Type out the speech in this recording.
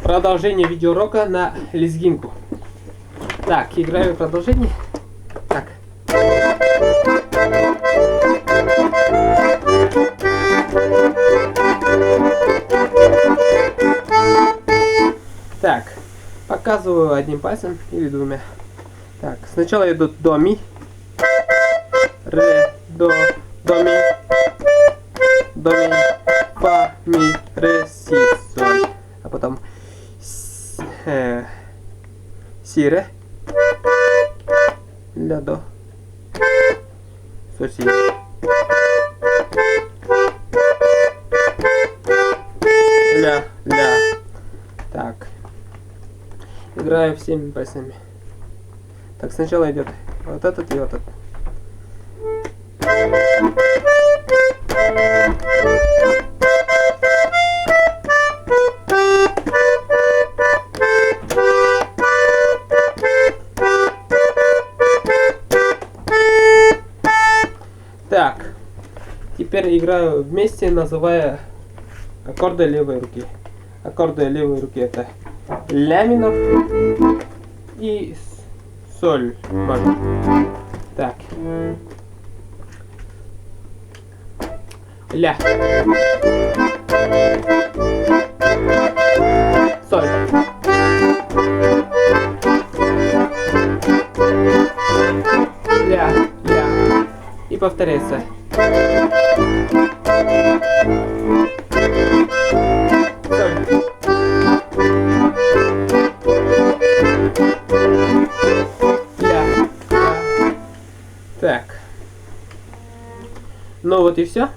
Продолжение видеоурока на лезгинку. Так, играю продолжение. Так. Так, показываю одним пальцем или двумя. Так, сначала идут до ми, ре, до ми, фа, ми, ре, си, соль. А потом си, ре, ля, до, соль, си. Ля. Так. Играю всеми пальцами. Так, сначала идет вот этот и вот этот. Так, теперь играю вместе, называя аккорды левой руки. Аккорды левой руки это ля минор и соль мажор. Так. Ля. Соль. Ля. И повторяется. Так. Ну вот и все.